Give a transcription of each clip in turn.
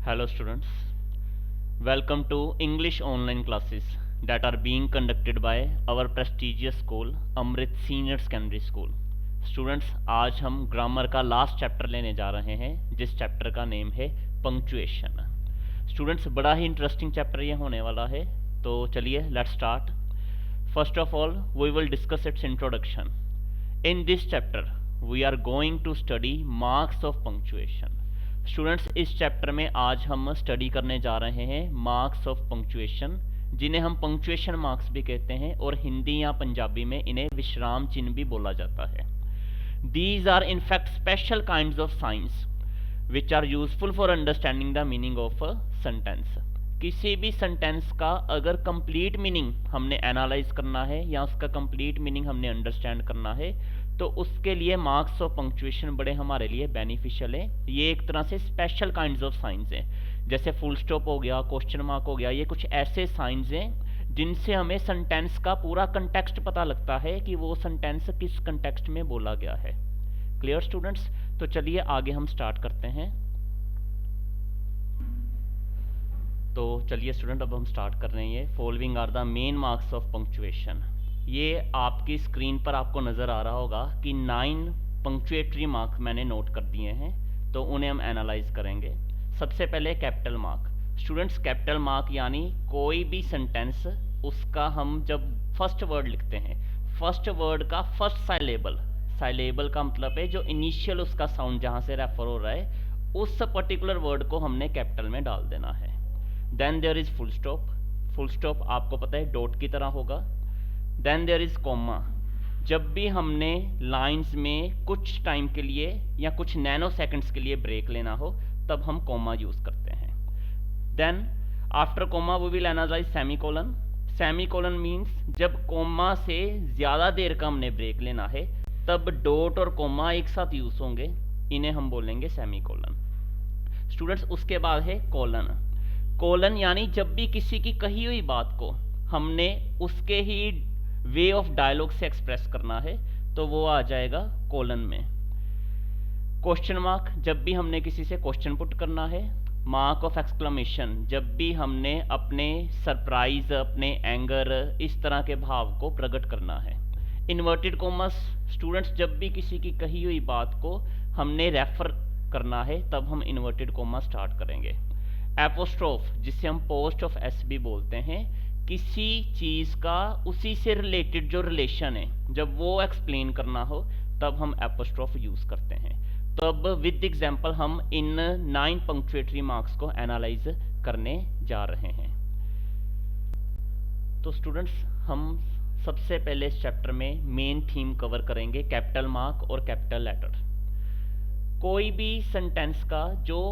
Hello students, welcome to English online classes that are being conducted by our prestigious school Amrit Senior Secondary School. Students, आज हम grammar का last chapter लेने जा रहे हैं जिस चैप्टर का नेम है पंक्चुएशन। स्टूडेंट्स, बड़ा ही इंटरेस्टिंग चैप्टर ये होने वाला है, तो चलिए let's start. First of all we will discuss its introduction. In this chapter we are going to study marks of punctuation. Students, इस चैप्टर में आज हम स्टडी करने जा रहे हैं मार्क्स ऑफ पंक्चुएशन, जिन्हें हम पंक्चुएशन मार्क्स भी कहते हैं और हिंदी या पंजाबी में इन्हें विश्राम चिन्ह भी बोला जाता है। These are in fact special kinds of signs which are useful for understanding the meaning of a sentence. किसी भी सेंटेंस का अगर कंप्लीट मीनिंग हमने एनालाइज करना है या उसका कंप्लीट मीनिंग हमने अंडरस्टैंड करना है तो उसके लिए मार्क्स ऑफ पंक्चुएशन बड़े हमारे लिए बेनिफिशियल है। ये एक तरह से स्पेशल काइंड्स ऑफ साइंस हैं, जैसे फुल स्टॉप हो गया, क्वेश्चन मार्क हो गया। ये कुछ ऐसे साइंस हैं जिनसे हमें सेंटेंस का पूरा कंटेक्स्ट पता लगता है कि वो सेंटेंस किस कंटेक्स्ट में बोला गया है। Clear students? तो चलिए आगे हम स्टार्ट करते हैं। तो चलिए स्टूडेंट, अब हम स्टार्ट कर रहे हैं। Following are the main marks of punctuation. ये आपकी स्क्रीन पर आपको नज़र आ रहा होगा कि 9 पंक्चुएटरी मार्क मैंने नोट कर दिए हैं, तो उन्हें हम एनालाइज करेंगे। सबसे पहले capital mark. Students, capital mark यानी कोई भी सेंटेंस, उसका हम जब फर्स्ट वर्ड लिखते हैं, फर्स्ट वर्ड का फर्स्ट साइलेबल, साइलेबल का मतलब है जो इनिशियल उसका साउंड जहाँ से रेफर हो रहा है, उस पर्टिकुलर वर्ड को हमने कैपिटल में डाल देना है। Then there is full stop. Full stop आपको पता है डॉट की तरह होगा। Then there is comma. जब भी हमने लाइंस में कुछ टाइम के लिए या कुछ नैनो सेकंड्स के लिए ब्रेक लेना हो तब हम कॉमा यूज करते हैं। Then after comma we will analyse semicolon. Semicolon means जब कॉमा से ज़्यादा देर का हमने ब्रेक लेना है तब डॉट और कॉमा एक साथ यूज होंगे, इन्हें हम बोलेंगे सेमीकोलन। स्टूडेंट्स, उसके बाद है कोलन। कोलन यानी जब भी किसी की कही हुई बात को हमने उसके ही वे ऑफ डायलॉग से एक्सप्रेस करना है तो वो आ जाएगा कोलन में। क्वेश्चन मार्क, जब भी हमने किसी से क्वेश्चन पुट करना है। मार्क ऑफ एक्सक्लेमेशन, जब भी हमने अपने सरप्राइज, अपने एंगर, इस तरह के भाव को प्रकट करना है। इन्वर्टेड कॉमर्स, स्टूडेंट्स, जब भी किसी की कही हुई बात को हमने रेफर करना है तब हम इन्वर्टेड कॉमा स्टार्ट करेंगे। एपोस्ट्रोफ, जिसे हम पोस्ट ऑफ एस भी बोलते हैं, किसी चीज़ का उसी से रिलेटेड जो रिलेशन है जब वो एक्सप्लेन करना हो तब हम एपोस्ट्रोफ यूज़ करते हैं। तो अब विद एग्जांपल हम इन 9 पंक्चुएटरी मार्क्स को एनालाइज करने जा रहे हैं। तो स्टूडेंट्स, हम सबसे पहले इस चैप्टर में मेन थीम कवर करेंगे कैपिटल मार्क और कैपिटल लेटर। कोई भी सेंटेंस का जो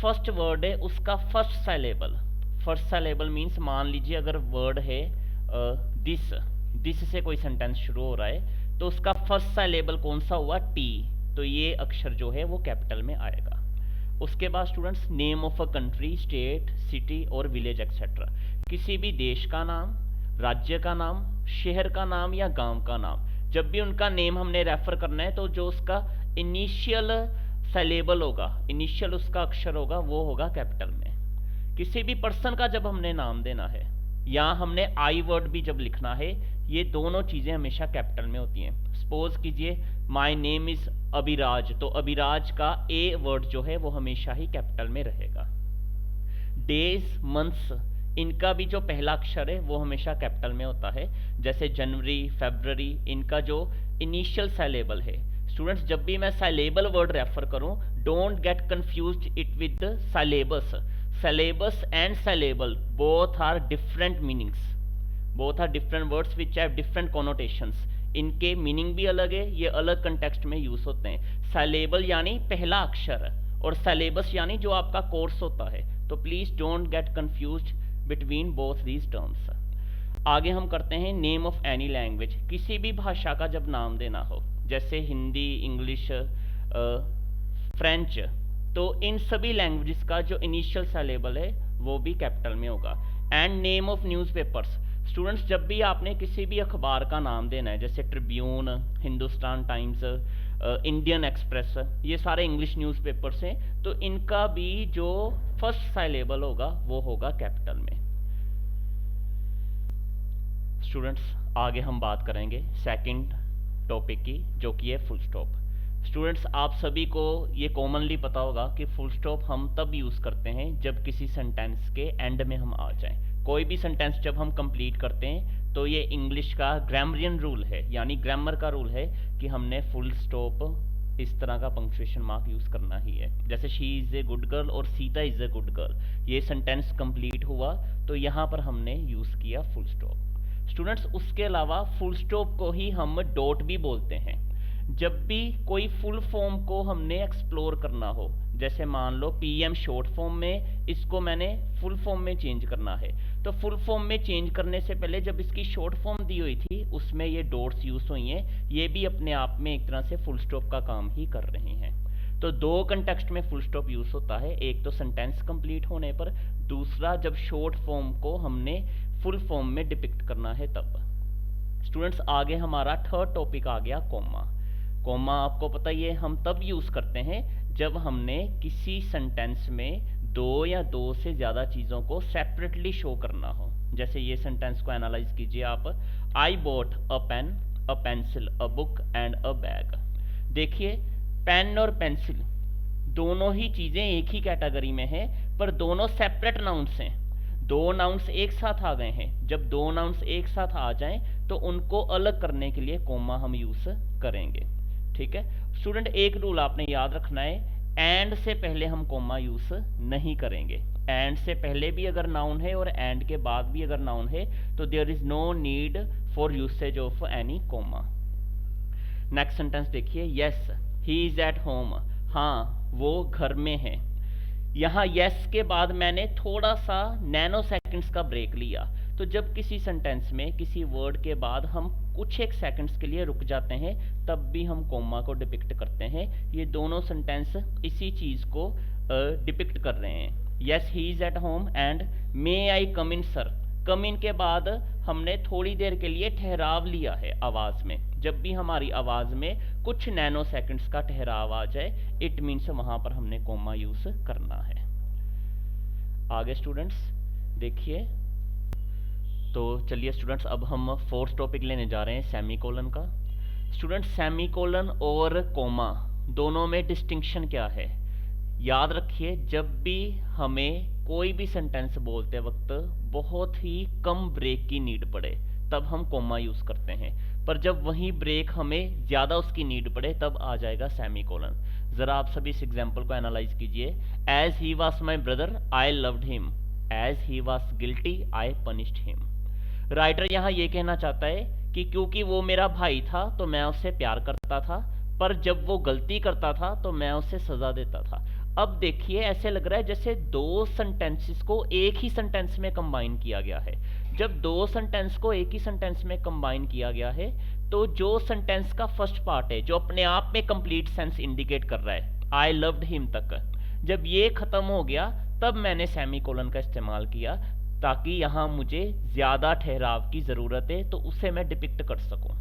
फर्स्ट वर्ड है उसका first syllable, first syllable means मान लीजिए अगर वर्ड है दिस से कोई सेंटेंस शुरू हो रहा है तो उसका फर्स्ट साइलेबल कौन सा हुआ? टी। तो ये अक्षर जो है वो कैपिटल में आएगा। उसके बाद students, name of a country, state, city और विलेज एक्सेट्रा। किसी भी देश का नाम, राज्य का नाम, शहर का नाम या गांव का नाम, जब भी उनका नेम हमने रेफर करना है तो जो उसका इनिशियल साइलेबल होगा, इनिशियल उसका अक्षर होगा, वो होगा कैपिटल में। किसी भी पर्सन का जब हमने नाम देना है या हमने आई वर्ड भी जब लिखना है, ये दोनों चीज़ें हमेशा कैपिटल में होती हैं। सपोज कीजिए माय नेम इज़ अभिराज, तो अभिराज का ए वर्ड जो है वो हमेशा ही कैपिटल में रहेगा। डेज, मंथ्स, इनका भी जो पहला अक्षर है वो हमेशा कैपिटल में होता है, जैसे जनवरी, फरवरी, इनका जो इनिशियल साइलेबल है। स्टूडेंट्स, जब भी मैं साइलेबल वर्ड रेफर करूं, don't get confused it with syllabus. Syllabus and syllable both are different meanings, both are different words which have different connotations. इनके मीनिंग भी अलग है, ये अलग कंटेक्स्ट में यूज होते हैं। साइलेबल यानी पहला अक्षर और syllabus यानी जो आपका कोर्स होता है। तो please don't get confused between both these terms. आगे हम करते हैं नेम ऑफ एनी लैंग्वेज। किसी भी भाषा का जब नाम देना हो, जैसे हिंदी, इंग्लिश, फ्रेंच, तो इन सभी लैंग्वेजेस का जो इनिशियल साइलेबल है वो भी कैपिटल में होगा। And name of newspapers. Students, जब भी आपने किसी भी अखबार का नाम देना है, जैसे Tribune, Hindustan times, Indian express, ये सारे इंग्लिश न्यूज़पेपर्स हैं, तो इनका भी जो फर्स्ट साइलेबल होगा वो होगा कैपिटल में। स्टूडेंट्स आगे हम बात करेंगे सेकंड टॉपिक की, जो कि है फुल स्टॉप। स्टूडेंट्स आप सभी को ये कॉमनली पता होगा कि फुल स्टॉप हम तब यूज़ करते हैं जब किसी सेंटेंस के एंड में हम आ जाएं। कोई भी सेंटेंस जब हम कंप्लीट करते हैं तो ये इंग्लिश का ग्रामरियन रूल है, यानी ग्रामर का रूल है कि हमने फुल स्टॉप इस तरह का पंक्चुएशन मार्क यूज़ करना ही है। जैसे she is a good girl और Sita is a good girl, ये सेंटेंस कंप्लीट हुआ तो यहाँ पर हमने यूज़ किया फुल स्टॉप। स्टूडेंट्स उसके अलावा फुल स्टॉप को ही हम डॉट भी बोलते हैं। जब भी कोई फुल फॉर्म को हमने एक्सप्लोर करना हो, जैसे मान लो पीएम शॉर्ट फॉर्म में, इसको मैंने फुल फॉर्म में चेंज करना है, तो फुल फॉर्म में चेंज करने से पहले जब इसकी शॉर्ट फॉर्म दी हुई थी उसमें ये डॉट्स यूज हुई हैं, ये भी अपने आप में एक तरह से फुल स्टॉप का काम ही कर रहे हैं। तो दो कंटेक्स्ट में फुल स्टॉप यूज होता है, एक तो सेंटेंस कंप्लीट होने पर, दूसरा जब शॉर्ट फॉर्म को हमने फुल फॉर्म में डिपिक्ट करना है तब। स्टूडेंट्स आगे हमारा थर्ड टॉपिक आ गया कॉमा। कॉमा आपको पता ही है हम तब यूज़ करते हैं जब हमने किसी सेंटेंस में दो या दो से ज़्यादा चीज़ों को सेपरेटली शो करना हो। जैसे ये सेंटेंस को एनालाइज कीजिए आप, I bought a pen, a pencil, a book and a bag. देखिए पेन और पेंसिल दोनों ही चीज़ें एक ही कैटेगरी में हैं, पर दोनों सेपरेट नाउन्स हैं। दो नाउन्स एक साथ आ गए हैं, जब दो नाउन्स एक साथ आ जाएं तो उनको अलग करने के लिए कॉमा हम यूज़ करेंगे। ठीक है स्टूडेंट, एक रूल आपने याद रखना है, एंड से पहले हम कॉमा यूज़ नहीं करेंगे। एंड से पहले भी अगर नाउन है और एंड के बाद भी अगर नाउन है तो there is no need for usage of any comma. Next sentence देखिए, yes he is at home, हाँ वो घर में है। यहाँ यस के बाद मैंने थोड़ा सा नैनो सेकंड्स का ब्रेक लिया। तो जब किसी सेंटेंस में किसी वर्ड के बाद हम कुछ एक सेकंड्स के लिए रुक जाते हैं तब भी हम कॉमा को डिपिक्ट करते हैं। ये दोनों सेंटेंस इसी चीज़ को डिपिक्ट कर रहे हैं। Yes he is at home and may I come in sir. Come in के बाद हमने थोड़ी देर के लिए ठहराव लिया है आवाज़ में। जब भी हमारी आवाज़ में कुछ नैनो सेकंड्स का ठहराव आ जाए इट मीन्स वहाँ पर हमने कॉमा यूज़ करना है। आगे स्टूडेंट्स देखिए, तो चलिए स्टूडेंट्स अब हम फोर्थ टॉपिक लेने जा रहे हैं सेमीकोलन का। स्टूडेंट्स सेमीकोलन और कॉमा दोनों में डिस्टिंक्शन क्या है? याद रखिए जब भी हमें कोई भी सेंटेंस बोलते वक्त बहुत ही कम ब्रेक की नीड पड़े तब हम कॉमा यूज़ करते हैं, पर जब वही ब्रेक हमें ज़्यादा उसकी नीड पड़े तब आ जाएगा सेमीकोलन। ज़रा आप सभी इस एग्जाम्पल को एनालाइज कीजिए। As he was my brother I loved him, as he was guilty I punished him. Writer यहाँ ये कहना चाहता है कि क्योंकि वो मेरा भाई था तो मैं उससे प्यार करता था, पर जब वो गलती करता था तो मैं उसे सज़ा देता था। अब देखिए ऐसे लग रहा है जैसे दो सेंटेंसेस को एक ही सेंटेंस में कंबाइन किया गया है। जब दो सेंटेंस को एक ही सेंटेंस में कंबाइन किया गया है तो जो सेंटेंस का फर्स्ट पार्ट है जो अपने आप में कंप्लीट सेंस इंडिकेट कर रहा है आई लव्ड हिम तक, जब ये ख़त्म हो गया तब मैंने सेमीकोलन का इस्तेमाल किया ताकि यहाँ मुझे ज़्यादा ठहराव की ज़रूरत है तो उसे मैं डिपिक्ट कर सकूँ।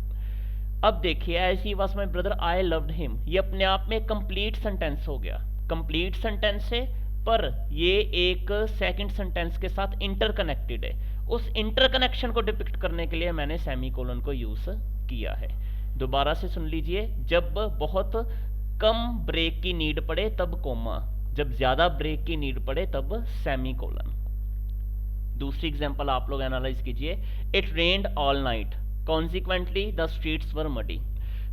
अब देखिए as he was my brother I loved him, ये अपने आप में कंप्लीट सेंटेंस हो गया। कंप्लीट सेंटेंस है पर ये एक सेकंड सेंटेंस के साथ इंटरकनेक्टेड है। उस इंटरकनेक्शन को डिपिक्ट करने के लिए मैंने सेमीकोलन को यूज़ किया है। दोबारा से सुन लीजिए, जब बहुत कम ब्रेक की नीड पड़े तब कोमा, जब ज़्यादा ब्रेक की नीड पड़े तब सेमीकोलन। दूसरी एग्जांपल आप लोग एनालाइज कीजिए। It rained all night consequently the streets were muddy.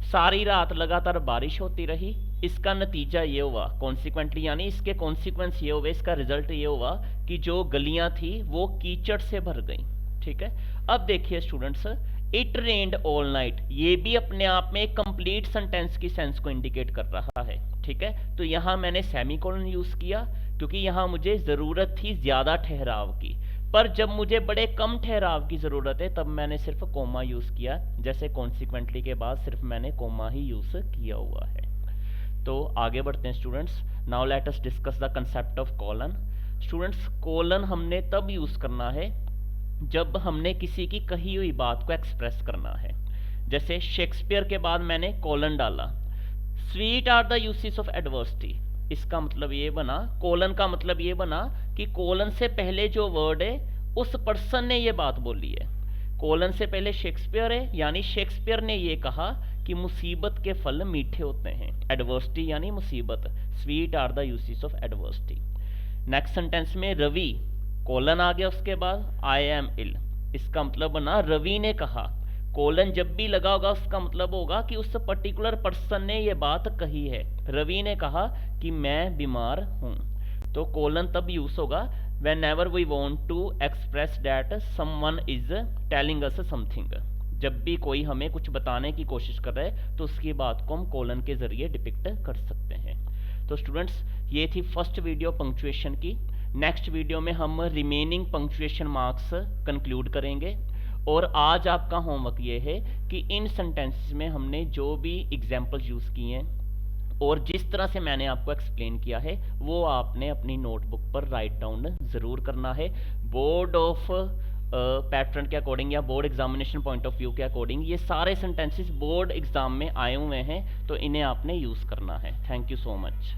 सारी रात लगातार बारिश होती रही, इसका नतीजा ये हुआ, कॉन्सिक्वेंटली यानी इसके कॉन्सिक्वेंस ये हुए, इसका रिजल्ट ये हुआ कि जो गलियां थी वो कीचड़ से भर गई। ठीक है, अब देखिए students, it rained all night ये भी अपने आप में एक कंप्लीट सेंटेंस की सेंस को इंडिकेट कर रहा है। ठीक है, तो यहाँ मैंने सेमीकोलन यूज किया क्योंकि यहाँ मुझे ज़रूरत थी ज़्यादा ठहराव की, पर जब मुझे बड़े कम ठहराव की ज़रूरत है तब मैंने सिर्फ कोमा यूज़ किया। जैसे कॉन्सिक्वेंटली के बाद सिर्फ मैंने कोमा ही यूज़ किया हुआ है। तो आगे बढ़ते हैं students. Now let us discuss the concept of colon. Students colon हमने तब यूज़ करना है जब हमने किसी की कही हुई बात को एक्सप्रेस करना है। जैसे शेक्सपियर के बाद मैंने कॉलन डाला। Sweet are the uses of adversity, इसका मतलब ये बना, कोलन का मतलब ये बना कि कोलन से पहले जो वर्ड है उस पर्सन ने ये बात बोली है। कोलन से पहले शेक्सपियर है, यानी शेक्सपियर ने ये कहा कि मुसीबत के फल मीठे होते हैं। एडवर्सिटी यानी मुसीबत, sweet are the uses of adversity. Next sentence में रवि, कोलन आ गया उसके बाद, आई एम इल, इसका मतलब बना रवि ने कहा। कोलन जब भी लगा होगा उसका मतलब होगा कि उस पर्टिकुलर पर्सन ने ये बात कही है। रवि ने कहा कि मैं बीमार हूँ, तो कोलन तब यूज होगा whenever we want to express that someone is telling us something। जब भी कोई हमें कुछ बताने की कोशिश कर रहा है तो उसकी बात को हम कोलन के जरिए डिपिक्ट कर सकते हैं। तो स्टूडेंट्स, ये थी फर्स्ट वीडियो पंक्चुएशन की। नेक्स्ट वीडियो में हम रिमेनिंग पंक्चुएशन मार्क्स कंक्लूड करेंगे। और आज आपका होमवर्क ये है कि इन सेंटेंसेस में हमने जो भी एग्जाम्पल्स यूज़ किए हैं और जिस तरह से मैंने आपको एक्सप्लेन किया है वो आपने अपनी नोटबुक पर राइट डाउन ज़रूर करना है। बोर्ड ऑफ पैटर्न के अकॉर्डिंग या board examination point of view के अकॉर्डिंग ये सारे सेंटेंसेस बोर्ड एग्जाम में आए हुए हैं, तो इन्हें आपने यूज़ करना है। Thank you so much.